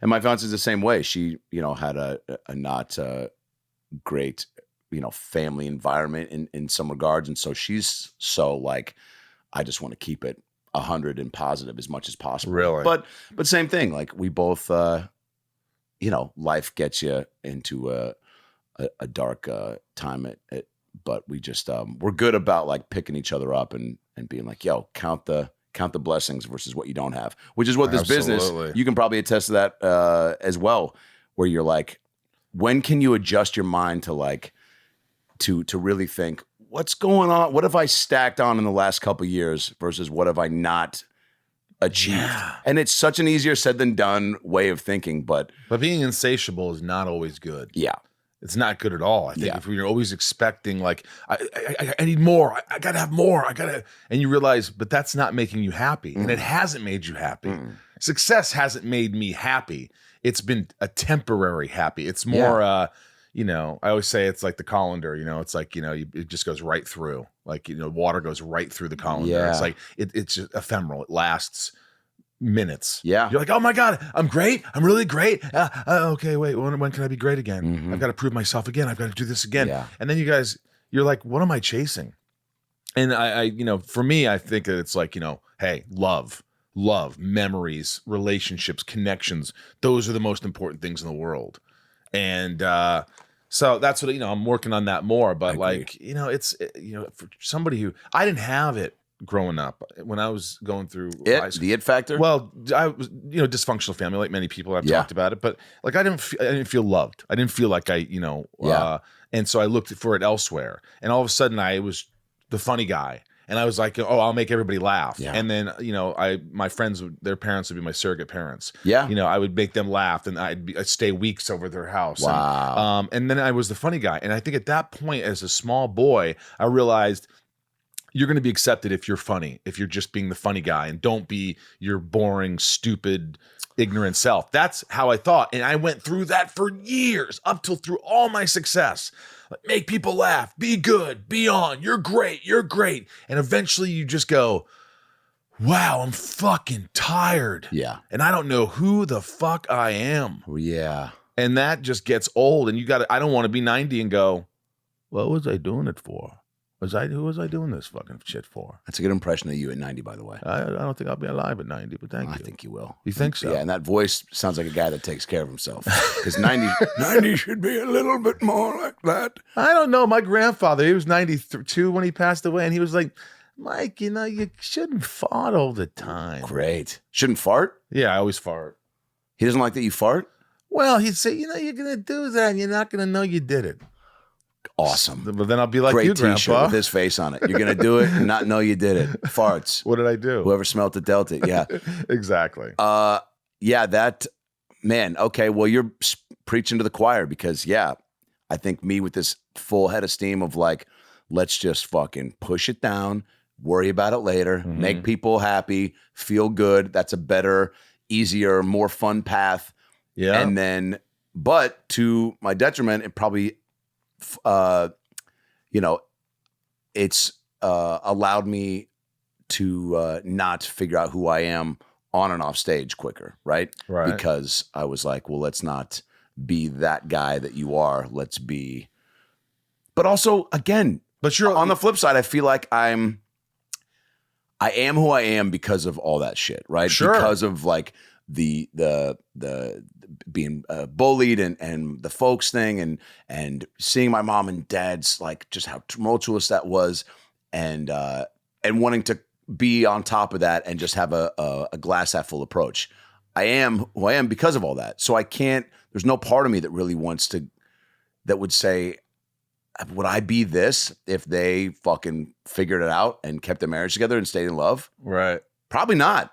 And my fiance's the same way. She, had a not great, family environment in some regards. And so she's so like, I just want to keep it 100 and positive as much as possible. Really? But same thing. Like we both, life gets you into a dark time but we just, we're good about like picking each other up and being like, yo, count the blessings versus what you don't have, which is what this business, you can probably attest to that as well, where you're like, when can you adjust your mind to like, to really think, what's going on? What have I stacked on in the last couple of years versus what have I not achieved? Yeah. And it's such an easier said than done way of thinking, but being insatiable is not always good. Yeah. It's not good at all. I think if you're always expecting like, I need more, I gotta have more, and you realize, but that's not making you happy. And it hasn't made you happy. Success hasn't made me happy. It's been a temporary happy. It's more, I always say it's like the colander, it's like, it just goes right through. Like, water goes right through the colander. Yeah. It's like, it's just ephemeral. It lasts minutes. Yeah. You're like, oh my God, I'm great. I'm really great. Okay, wait, when can I be great again? I've got to prove myself again. I've got to do this again. Yeah. And then you're like, what am I chasing? And I for me, I think that it's like, hey, love, memories, relationships, connections. Those are the most important things in the world. And, so that's what, I'm working on that more, but like, it's, for somebody who I didn't have it growing up when I was going through the it factor. Well, I was, dysfunctional family, like many people. I've talked about it, but like I didn't feel loved. I didn't feel like and so I looked for it elsewhere. And all of a sudden, I was the funny guy, and I was like, oh, I'll make everybody laugh. Yeah. And then my friends, their parents would be my surrogate parents. Yeah. I would make them laugh, and I'd stay weeks over their house. Wow. And then I was the funny guy, and I think at that point, as a small boy, I realized, you're going to be accepted if you're funny, if you're just being the funny guy, and don't be your boring, stupid, ignorant self. That's how I thought. And I went through that for years, up till through all my success. Like, make people laugh, be good, be on, you're great. And eventually you just go, wow, I'm fucking tired. Yeah. And I don't know who the fuck I am. Yeah. And that just gets old. And I don't want to be 90 and go, what was I doing it for? Who was I doing this fucking shit for? That's a good impression of you at 90, by the way. I don't think I'll be alive at 90, but thank you. I think you will. You think so? Yeah, and that voice sounds like a guy that takes care of himself. Because 90 should be a little bit more like that. I don't know. My grandfather, he was 92 when he passed away, and he was like, Mike, you shouldn't fart all the time. Great. Shouldn't fart? Yeah, I always fart. He doesn't like that you fart? Well, he'd say, you're going to do that, and you're not going to know you did it. Awesome. But then I'll be like, great you, t-shirt Grandpa. with his face on it. You're going to do it and not know you did it. Farts. What did I do? Whoever smelt it dealt it. Yeah. Exactly. Yeah, that, man, okay, well, you're preaching to the choir because, I think me with this full head of steam of like, let's just fucking push it down, worry about it later, make people happy, feel good. That's a better, easier, more fun path. Yeah. And then, but to my detriment, it probably, it's allowed me to not figure out who I am on and off stage quicker, right? Right. Because I was like, well, let's not be that guy that you are. Let's be. But also, again, but you're on the flip side, I feel like I am who I am because of all that shit, right? Sure. Because of like the being bullied and the folks thing and seeing my mom and dad's like just how tumultuous that was and wanting to be on top of that and just have a glass half full approach. I am who I am because of all that. So I can't, there's no part of me that really that would say, would I be this if they fucking figured it out and kept their marriage together and stayed in love? Right. Probably not.